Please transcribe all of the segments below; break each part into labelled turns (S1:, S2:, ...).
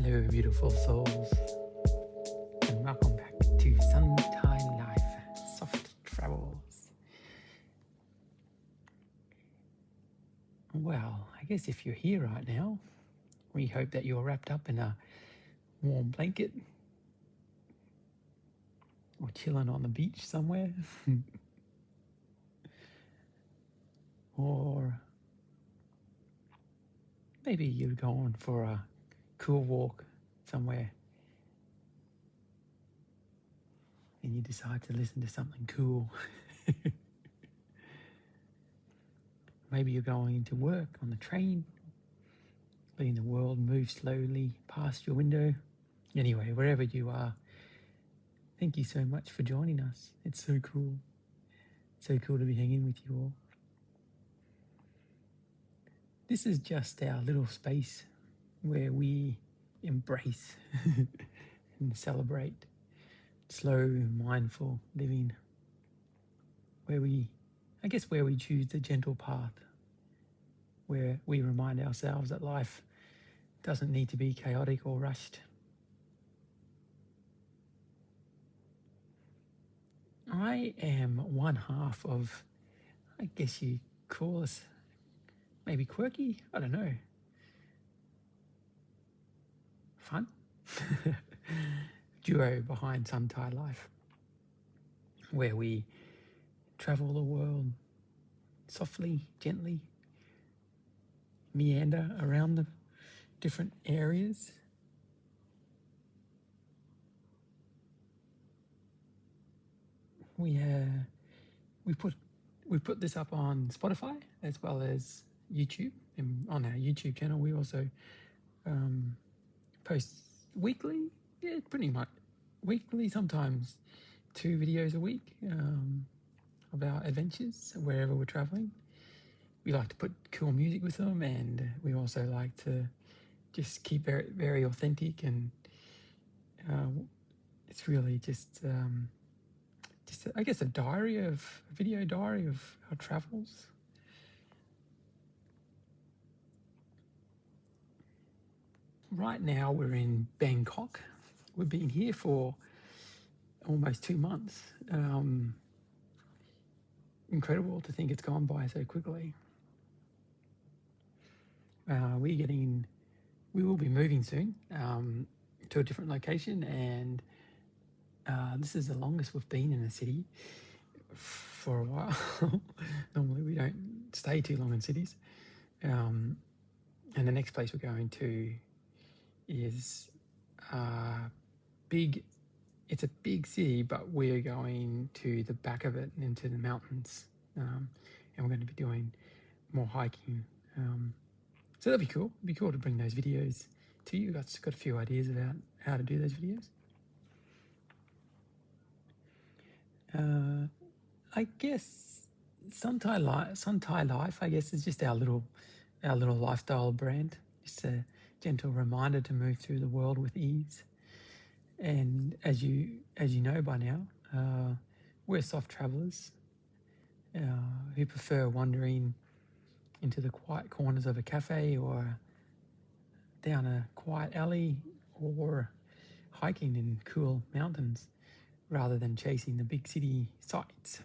S1: Hello, beautiful souls, and welcome back to Sun Thai Life Soft Travels. Well, I guess if you're here right now, we hope that you're wrapped up in a warm blanket or chilling on the beach somewhere, or maybe you're going for a cool walk somewhere and you decide to listen to something cool. Maybe you're going to work on the train, letting the world move slowly past your window. Anyway, wherever you are, thank you so much for joining us. It's so cool. So cool to be hanging with you all. This is just our little space where we embrace and celebrate slow, mindful living, where we choose the gentle path, where we remind ourselves that life doesn't need to be chaotic or rushed. I am one half of, I guess you call us maybe quirky, I don't know, fun duo behind Sun Thai Life, where we travel the world softly, gently, meander around the different areas. We put this up on Spotify as well as YouTube, and on our YouTube channel we also post weekly, pretty much weekly, sometimes 2 videos a week of our adventures wherever we're traveling. We like to put cool music with them, and we also like to just keep very, very authentic, and it's really just I guess a video diary of our travels. Right now we're in Bangkok. We've been here for almost 2 months. Incredible to think it's gone by so quickly. We will be moving soon to a different location, and this is the longest we've been in a city for a while. Normally we don't stay too long in cities. And the next place we're going to is big. It's a big city, but we're going to the back of it into the mountains, and we're going to be doing more hiking. So that'd be cool. It'd be cool to bring those videos to you. I've got a few ideas about how to do those videos. I guess Sun Thai Life, I guess, is just our little lifestyle brand. Just a gentle reminder to move through the world with ease. And as you know by now, we're soft travelers who prefer wandering into the quiet corners of a cafe, or down a quiet alley, or hiking in cool mountains, rather than chasing the big city sights.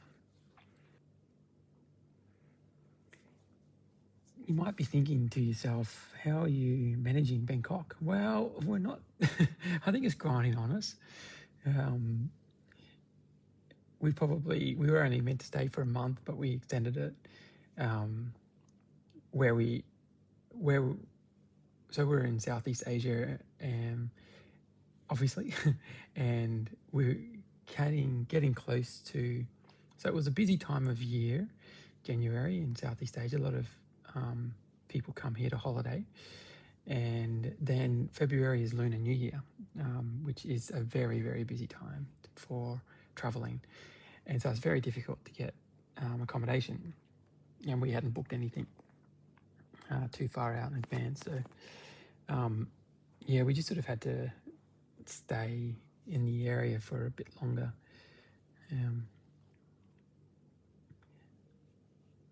S1: You might be thinking to yourself, how are you managing Bangkok? Well, we're not. I think it's grinding on us. We were only meant to stay for a month, but we extended it. So we're in Southeast Asia, obviously, and we're getting close to. So it was a busy time of year, January in Southeast Asia. A lot of people come here to holiday, and then February is Lunar New Year, which is a very, very busy time for traveling, and so it's very difficult to get accommodation, and we hadn't booked anything too far out in advance. So we just sort of had to stay in the area for a bit longer.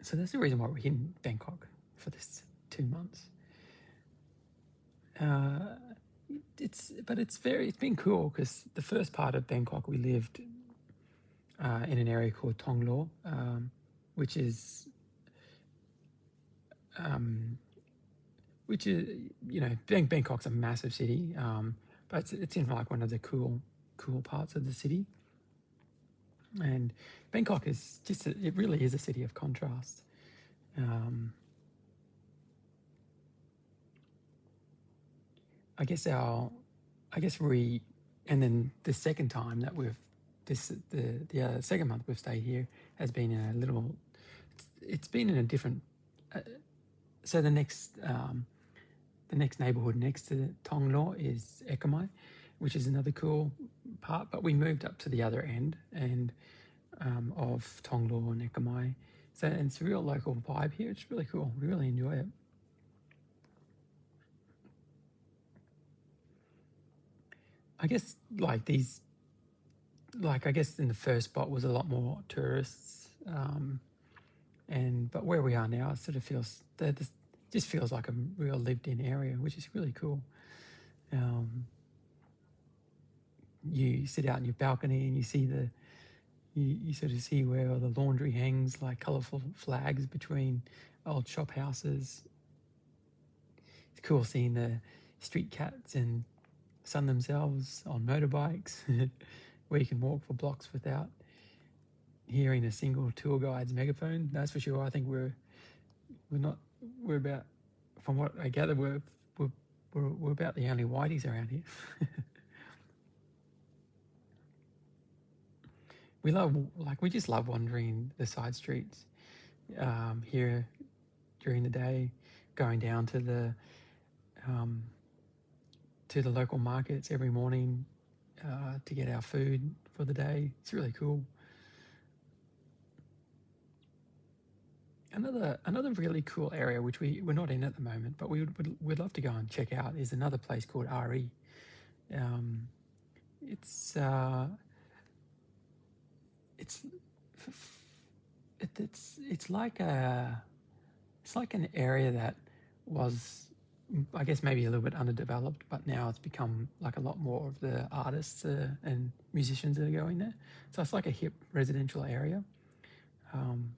S1: So that's the reason why we're in Bangkok for this 2 months. it's been cool because the first part of Bangkok we lived in an area called Thong Lor, which is Bangkok's a massive city, but it's in like one of the cool parts of the city. And Bangkok is it really is a city of contrast. And then the second time that the second month we've stayed here has been it's been in a different, so the next neighbourhood next to Thong Lor is Ekkamai, which is another cool part, but we moved up to the other end of Thong Lor and Ekkamai. So it's a real local vibe here. It's really cool. We really enjoy it. I guess in the first spot was a lot more tourists, but where we are now, it sort of feels just feels like a real lived-in area, which is really cool. You sit out on your balcony and you see you sort of see where the laundry hangs, like colourful flags between old shop houses. It's cool seeing the street cats and sun themselves on motorbikes, where you can walk for blocks without hearing a single tour guide's megaphone. That's for sure. I think we're about, from what I gather, we're about the only whiteys around here. We just love wandering the side streets here during the day, going down to the local markets every morning to get our food for the day. It's really cool. Another really cool area, which we're not in at the moment, but we'd love to go and check out, is another place called RE. It's like an area that was, I guess, maybe a little bit underdeveloped, but now it's become like a lot more of the artists and musicians that are going there. So it's like a hip residential area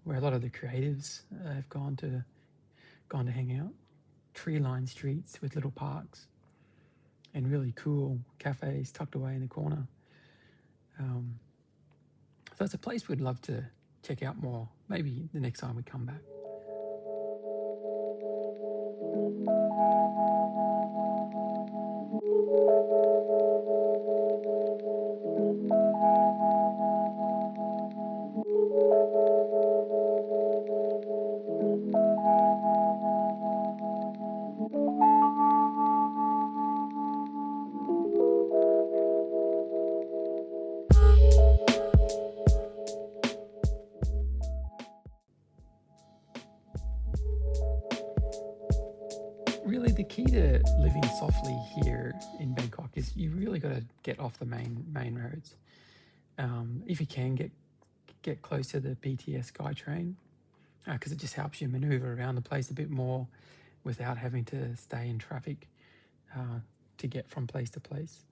S1: where a lot of the creatives have gone to hang out. Tree-lined streets with little parks and really cool cafes tucked away in the corner. So it's a place we'd love to check out more, maybe the next time we come back. Really, the key to living softly here in Bangkok is you really got to get off the main roads. If you can get close to the BTS SkyTrain, because it just helps you maneuver around the place a bit more without having to stay in traffic to get from place to place.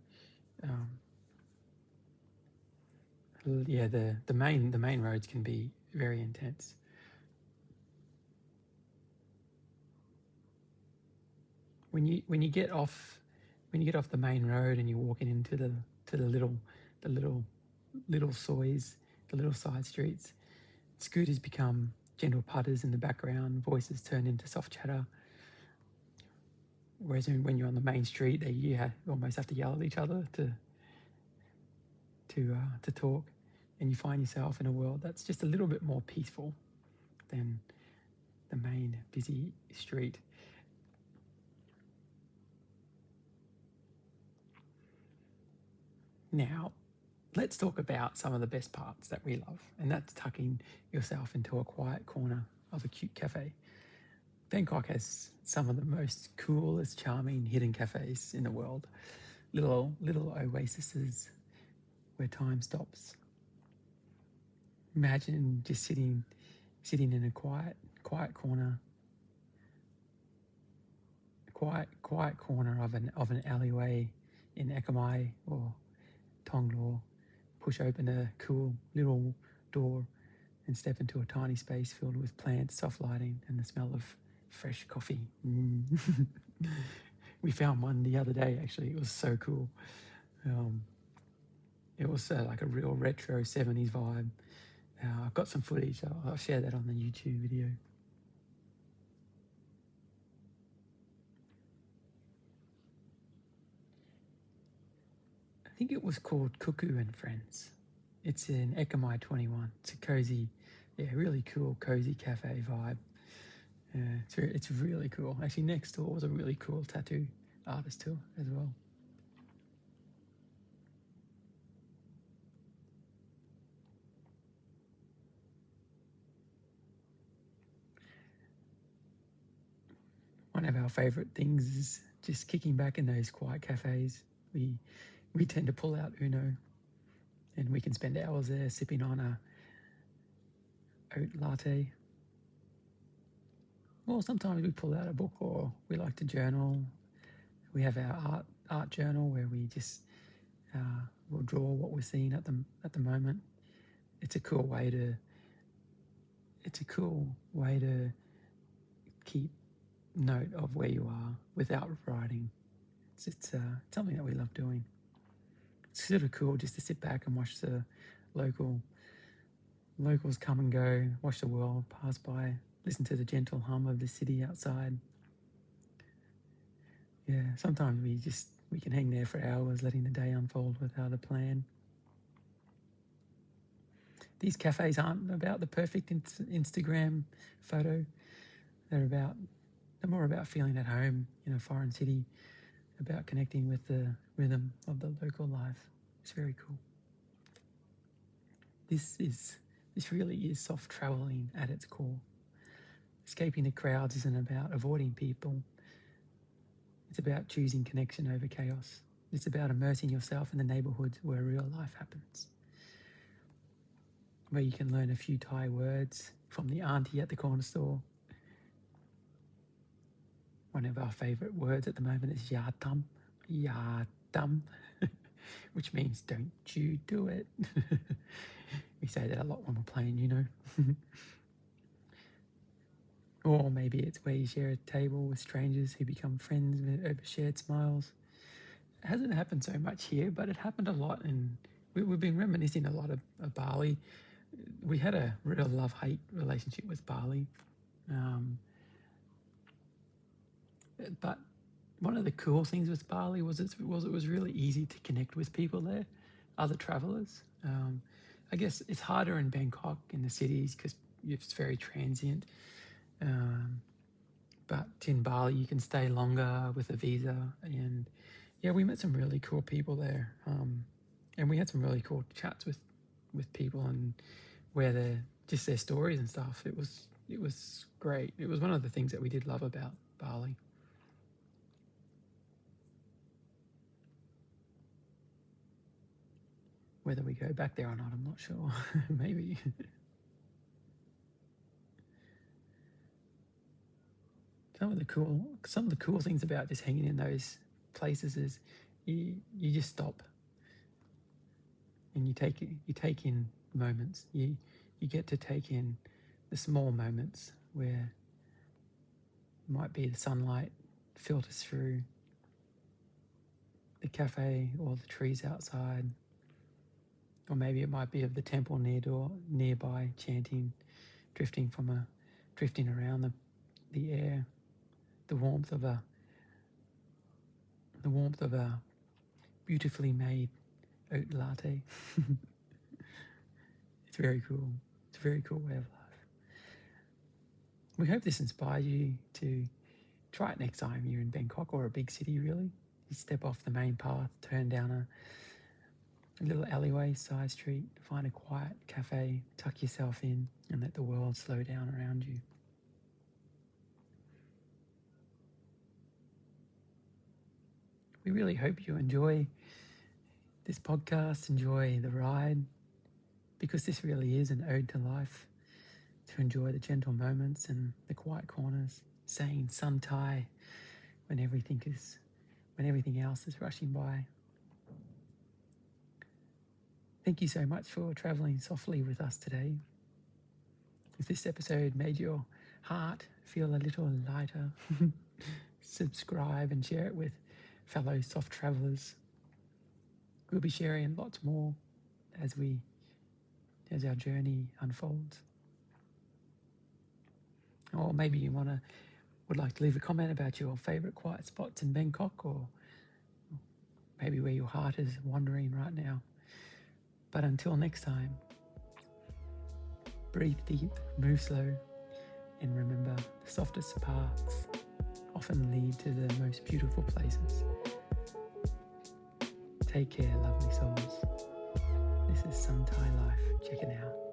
S1: The main roads can be very intense. When you get off the main road and you're walking into the little sois, the little side streets, scooters become gentle putters in the background, voices turn into soft chatter. Whereas when you're on the main street, you almost have to yell at each other to talk, and you find yourself in a world that's just a little bit more peaceful than the main busy street. Now, let's talk about some of the best parts that we love, and that's tucking yourself into a quiet corner of a cute cafe. Bangkok has some of the most coolest, charming hidden cafes in the world. Little oases where time stops. Imagine just sitting in a quiet corner, quiet corner of an alleyway in Ekkamai or Thong Lor, push open a cool little door and step into a tiny space filled with plants, soft lighting, and the smell of fresh coffee. We found one the other day, actually. It was so cool. It was like a real retro 70s vibe. I've got some footage. I'll share that on the YouTube video. I think it was called Cuckoo and Friends. It's in Ekkamai 21. It's a cozy, really cool, cozy cafe vibe. It's really cool. Actually, next door was a really cool tattoo artist too, as well. One of our favourite things is just kicking back in those quiet cafes. We tend to pull out Uno, and we can spend hours there sipping on a oat latte. Well, sometimes we pull out a book, or we like to journal. We have our art journal where we just we'll draw what we're seeing at the moment. It's a cool way to keep note of where you are without writing. It's something that we love doing. It's sort of cool just to sit back and watch the locals come and go, watch the world pass by, listen to the gentle hum of the city outside. Yeah, sometimes we can hang there for hours letting the day unfold without a plan. These cafes aren't about the perfect Instagram photo. They're more about feeling at home in a foreign city, about connecting with the rhythm of the local life. It's very cool. This really is soft traveling at its core. Escaping the crowds isn't about avoiding people. It's about choosing connection over chaos. It's about immersing yourself in the neighbourhoods where real life happens, where you can learn a few Thai words from the auntie at the corner store. One of our favourite words at the moment is yatam, which means don't you do it. We say that a lot when we're playing, Or maybe it's where you share a table with strangers who become friends over shared smiles. It hasn't happened so much here, but it happened a lot, and we've been reminiscing a lot of Bali. We had a real love-hate relationship with Bali. But one of the cool things with Bali was it was really easy to connect with people there, other travellers. I guess it's harder in Bangkok, in the cities, because it's very transient. But in Bali, you can stay longer with a visa. And yeah, we met some really cool people there. And we had some really cool chats with people, and where just their stories and stuff. It was great. It was one of the things that we did love about Bali. Whether we go back there or not, I'm not sure. Maybe. Some of the cool things about just hanging in those places is you just stop and you take in moments. You get to take in the small moments where it might be the sunlight filters through the cafe or the trees outside, or maybe it might be of the temple nearby chanting, drifting around the air, the warmth of a beautifully made oat latte. It's very cool. It's a very cool way of life. We hope this inspires you to try it next time you're in Bangkok or a big city, really. You step off the main path, turn down a little alleyway, side street, find a quiet cafe, tuck yourself in, and let the world slow down around you. We really hope you enjoy this podcast, enjoy the ride, because this really is an ode to life, to enjoy the gentle moments and the quiet corners, saying sun Thai when everything else is rushing by. Thank you so much for traveling softly with us today. If this episode made your heart feel a little lighter, subscribe and share it with fellow soft travelers. We'll be sharing lots more as our journey unfolds. Or maybe you would like to leave a comment about your favourite quiet spots in Bangkok, or maybe where your heart is wandering right now. But until next time, breathe deep, move slow, and remember, the softest paths often lead to the most beautiful places. Take care, lovely souls. This is Sun Thai Life. Check it out.